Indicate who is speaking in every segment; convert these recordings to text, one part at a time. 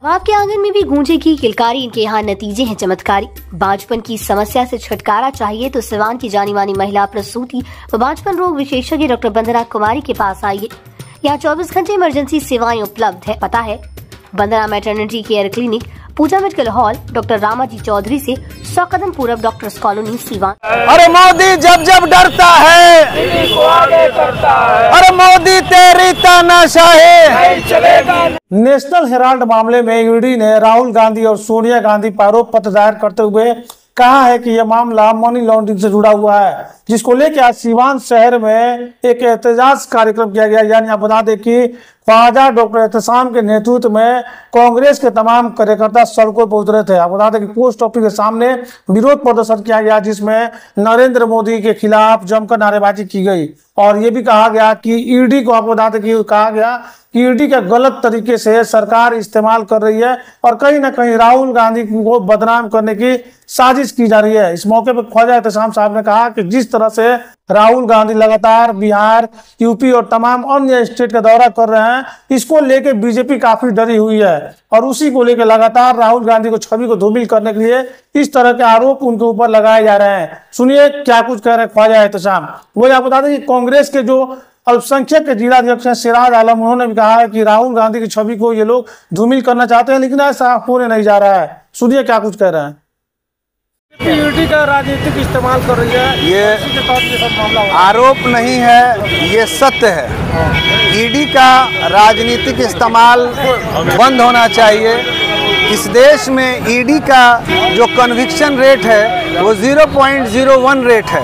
Speaker 1: आपके आंगन में भी गूंजेगी किलकारी, इनके यहाँ नतीजे हैं चमत्कारी। बांझपन की समस्या से छुटकारा चाहिए तो सिवान की जानी मानी महिला प्रसूति व बांझपन रोग विशेषज्ञ डॉक्टर वंदना कुमारी के पास आइए। यहाँ 24 घंटे इमरजेंसी सेवाएं उपलब्ध है। पता है Vandana maternity care clinic, Pooja medical hall, doctor Ramaji Chaudhary से 100 कदम पूरब, डॉक्टर्स कॉलोनी, सीवान।
Speaker 2: अरे मोदी जब जब डरता है, अरे मोदी तेरी तानाशाही चलेगा। नेशनल हेराल्ड मामले में ईडी ने राहुल गांधी और सोनिया गांधी पर आरोप पत्र दायर करते हुए कहा है कि यह मामला मनी लॉन्ड्रिंग से जुड़ा हुआ है, जिसको लेकर आज सीवान शहर में एक एहतजाज कार्यक्रम किया गया। यानी आप बता दें कि ख्वाजा डॉक्टर एहतसाम के नेतृत्व में कांग्रेस के तमाम कार्यकर्ता सड़कों पर उतरे थे। आप बता दें कि पोस्ट ऑफिस के सामने विरोध प्रदर्शन किया गया, जिसमें नरेंद्र मोदी के खिलाफ जमकर नारेबाजी की गई और ये भी कहा गया कि ईडी को, आपको बता दें कि कहा गया कि ईडी का गलत तरीके से सरकार इस्तेमाल कर रही है और कहीं ना कहीं राहुल गांधी को बदनाम करने की साजिश की जा रही है। इस मौके पर ख्वाजा एहतसाम साहब ने कहा कि जिस तरह से राहुल गांधी लगातार बिहार, यूपी और तमाम अन्य स्टेट का दौरा कर रहे हैं, इसको लेकर बीजेपी काफी डरी हुई है और उसी को लेकर लगातार राहुल गांधी को छवि को धूमिल करने के लिए इस तरह के आरोप उनके ऊपर लगाए जा रहे हैं। सुनिए क्या कुछ कह रहे हैं ख्वाजा एहतसाम। वो आप बता दें कि कांग्रेस के जो अल्पसंख्यक के जिलाध्यक्ष हैं सिराज आलम, उन्होंने भी कहा है कि राहुल गांधी की छवि को ये लोग धूमिल करना चाहते हैं, लेकिन ऐसा होने नहीं जा रहा है। सुनिए क्या कुछ कह रहे हैं।
Speaker 3: ईडी का राजनीतिक इस्तेमाल कर रही है,
Speaker 2: ये आरोप नहीं है, ये सत्य है। ईडी का राजनीतिक इस्तेमाल बंद होना चाहिए। इस देश में ईडी का जो कन्विक्शन रेट है वो 0.01 रेट है।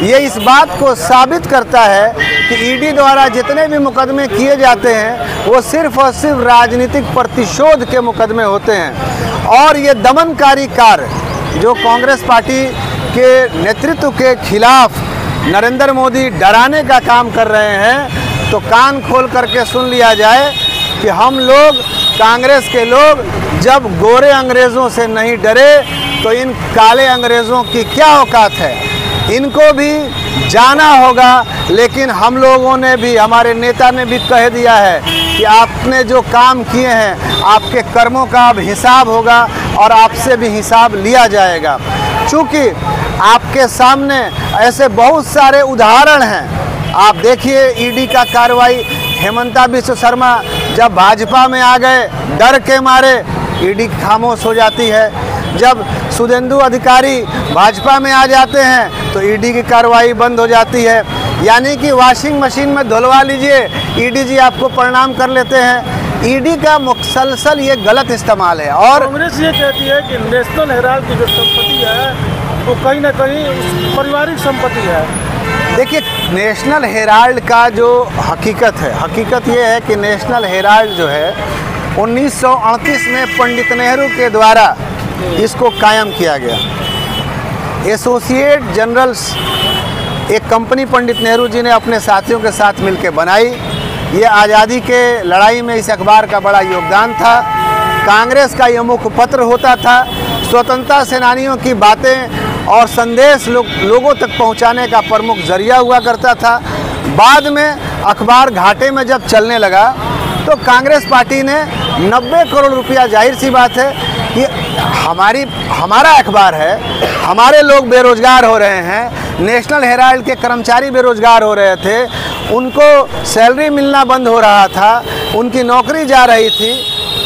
Speaker 2: ये इस बात को साबित करता है कि ईडी द्वारा जितने भी मुकदमे किए जाते हैं वो सिर्फ और सिर्फ राजनीतिक प्रतिशोध के मुकदमे होते हैं। और ये दमनकारी कार्य जो कांग्रेस पार्टी के नेतृत्व के खिलाफ नरेंद्र मोदी डराने का काम कर रहे हैं, तो कान खोल करके सुन लिया जाए कि हम लोग, कांग्रेस के लोग, जब गोरे अंग्रेज़ों से नहीं डरे तो इन काले अंग्रेज़ों की क्या औकात है। इनको भी जाना होगा, लेकिन हम लोगों ने भी, हमारे नेता ने भी कह दिया है कि आपने जो काम किए हैं, आपके कर्मों का अब हिसाब होगा और आपसे भी हिसाब लिया जाएगा। चूँकि आपके सामने ऐसे बहुत सारे उदाहरण हैं। आप देखिए ईडी का कार्रवाई, हेमंता बिश्व शर्मा जब भाजपा में आ गए, डर के मारे ईडी खामोश हो जाती है। जब सुदेंदु अधिकारी भाजपा में आ जाते हैं तो ईडी की कार्रवाई बंद हो जाती है। यानी कि वॉशिंग मशीन में धुलवा लीजिए, ईडी जी आपको प्रणाम कर लेते हैं। ईडी का मुसलसल ये गलत इस्तेमाल है। और
Speaker 3: कांग्रेस ये कहती है कि नेशनल हेराल्ड की जो संपत्ति है वो कहीं ना कहीं पारिवारिक संपत्ति है।
Speaker 2: देखिए, नेशनल हेराल्ड का जो हकीकत ये है कि नेशनल हेराल्ड जो है 1938 में पंडित नेहरू के द्वारा इसको कायम किया गया। एसोसिएट जनरल्स एक कंपनी पंडित नेहरू जी ने अपने साथियों के साथ मिलकर बनाई। ये आज़ादी के लड़ाई में इस अखबार का बड़ा योगदान था। कांग्रेस का ये मुखपत्र होता था। स्वतंत्रता सेनानियों की बातें और संदेश लोगों तक पहुंचाने का प्रमुख जरिया हुआ करता था। बाद में अखबार घाटे में जब चलने लगा तो कांग्रेस पार्टी ने 90 करोड़ रुपया, जाहिर सी बात है कि हमारा अखबार है, हमारे लोग बेरोजगार हो रहे हैं, नेशनल हेराल्ड के कर्मचारी बेरोजगार हो रहे थे, उनको सैलरी मिलना बंद हो रहा था, उनकी नौकरी जा रही थी।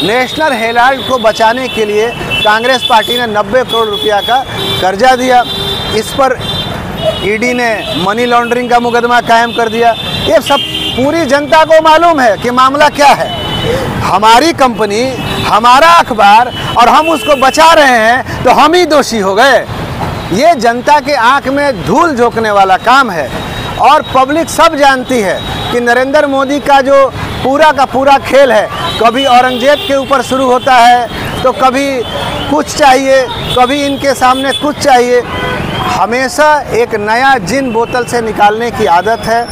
Speaker 2: नेशनल हेराल्ड को बचाने के लिए कांग्रेस पार्टी ने 90 करोड़ रुपया का कर्जा दिया। इस पर ईडी ने मनी लॉन्ड्रिंग का मुकदमा कायम कर दिया। ये सब पूरी जनता को मालूम है कि मामला क्या है। हमारी कंपनी, हमारा अखबार, और हम उसको बचा रहे हैं तो हम ही दोषी हो गए। ये जनता के आंख में धूल झोंकने वाला काम है। और पब्लिक सब जानती है कि नरेंद्र मोदी का जो पूरा का पूरा खेल है, कभी औरंगजेब के ऊपर शुरू होता है तो कभी कुछ चाहिए, कभी इनके सामने कुछ चाहिए। हमेशा एक नया जिन बोतल से निकालने की आदत है।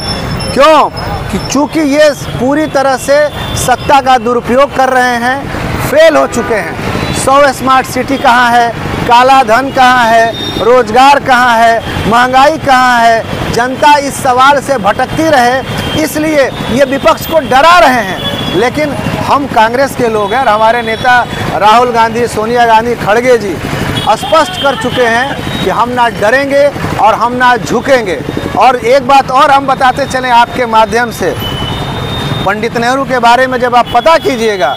Speaker 2: क्यों? कि चूँकि ये पूरी तरह से सत्ता का दुरुपयोग कर रहे हैं, फेल हो चुके हैं। 100 स्मार्ट सिटी कहाँ है, काला धन कहाँ है, रोजगार कहाँ है, महंगाई कहाँ है। जनता इस सवाल से भटकती रहे, इसलिए ये विपक्ष को डरा रहे हैं। लेकिन हम कांग्रेस के लोग हैं और हमारे नेता राहुल गांधी, सोनिया गांधी, खड़गे जी स्पष्ट कर चुके हैं कि हम ना डरेंगे और हम ना झुकेंगे। और एक बात और हम बताते चलें आपके माध्यम से, पंडित नेहरू के बारे में जब आप पता कीजिएगा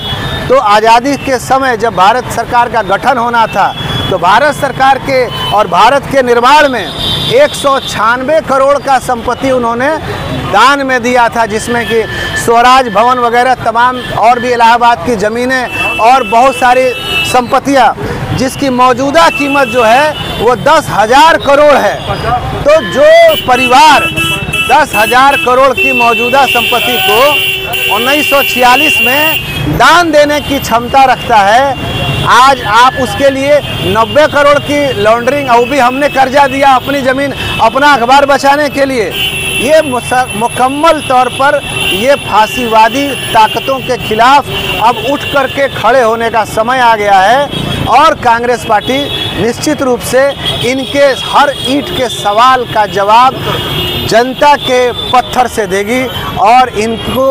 Speaker 2: तो आज़ादी के समय जब भारत सरकार का गठन होना था तो भारत सरकार के और भारत के निर्माण में 196 करोड़ का संपत्ति उन्होंने दान में दिया था, जिसमें कि स्वराज भवन वगैरह तमाम और भी इलाहाबाद की ज़मीनें और बहुत सारी संपत्तियां, जिसकी मौजूदा कीमत जो है वो 10,000 करोड़ है। तो जो परिवार 10,000 करोड़ की मौजूदा संपत्ति को 1946 में दान देने की क्षमता रखता है, आज आप उसके लिए 90 करोड़ की लॉन्ड्रिंग, और भी हमने कर्जा दिया अपनी ज़मीन अपना अखबार बचाने के लिए, ये मुकम्मल तौर पर ये फांसीवादी ताकतों के खिलाफ अब उठ करके खड़े होने का समय आ गया है। और कांग्रेस पार्टी निश्चित रूप से इनके हर ईंट के सवाल का जवाब जनता के पत्थर से देगी और इनको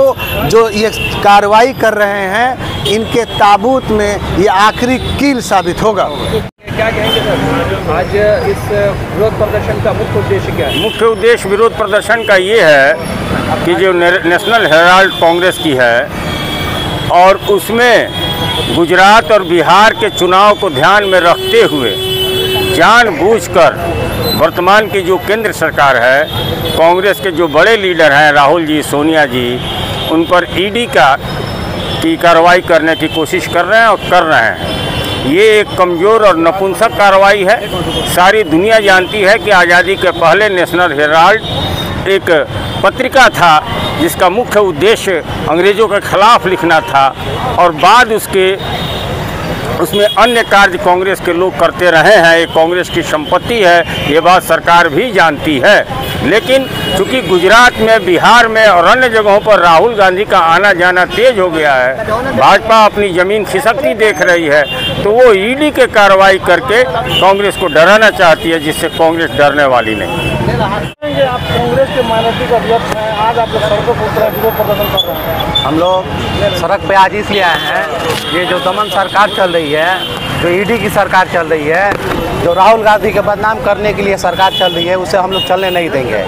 Speaker 2: जो ये कार्रवाई कर रहे हैं इनके ताबूत में ये आखिरी कील साबित होगा।
Speaker 4: क्या कहेंगे सर, आज इस विरोध प्रदर्शन का मुख्य उद्देश्य क्या है?
Speaker 5: मुख्य उद्देश्य विरोध प्रदर्शन का ये है कि जो नेशनल हेराल्ड कांग्रेस की है और उसमें गुजरात और बिहार के चुनाव को ध्यान में रखते हुए जानबूझकर वर्तमान की जो केंद्र सरकार है, कांग्रेस के जो बड़े लीडर हैं राहुल जी, सोनिया जी, उन पर ईडी की कार्रवाई करने की कोशिश कर रहे हैं और कर रहे हैं। ये एक कमज़ोर और नपुंसक कार्रवाई है। सारी दुनिया जानती है कि आज़ादी के पहले नेशनल हेराल्ड एक पत्रिका था जिसका मुख्य उद्देश्य अंग्रेज़ों के खिलाफ लिखना था और बाद उसमें अन्य कार्य कांग्रेस के लोग करते रहे हैं। ये कांग्रेस की संपत्ति है, ये बात सरकार भी जानती है। लेकिन चूँकि गुजरात में, बिहार में और अन्य जगहों पर राहुल गांधी का आना जाना तेज हो गया है, भाजपा अपनी ज़मीन खिसकती देख रही है, तो वो ईडी के कार्रवाई करके कांग्रेस को डराना चाहती है, जिससे कांग्रेस डरने वाली नहीं।
Speaker 3: आप कांग्रेस के माइनॉरिटी का अध्यक्ष हैं, आज आप लोग सड़कों पर उतरे विरोध प्रदर्शन कर रहे हैं।
Speaker 6: हम लोग सड़क पे आज इसलिए आए हैं, ये जो दमन सरकार चल रही है, जो ईडी की सरकार चल रही है, जो राहुल गांधी के बदनाम करने के लिए सरकार चल रही है, उसे हम लोग चलने नहीं देंगे।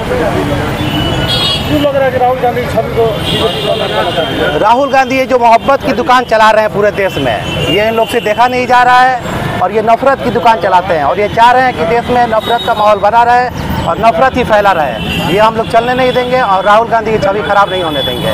Speaker 3: क्यों लग रहा है कि राहुल गांधी की छवि को?
Speaker 6: राहुल गांधी ये जो मोहब्बत की दुकान चला रहे हैं पूरे देश में, ये इन लोग से देखा नहीं जा रहा है और ये नफरत की दुकान चलाते हैं और ये चाह रहे हैं कि देश में नफरत का माहौल बना रहे और नफरत ही फैला रहे। ये हम लोग चलने नहीं देंगे और राहुल गांधी की छवि खराब नहीं होने देंगे।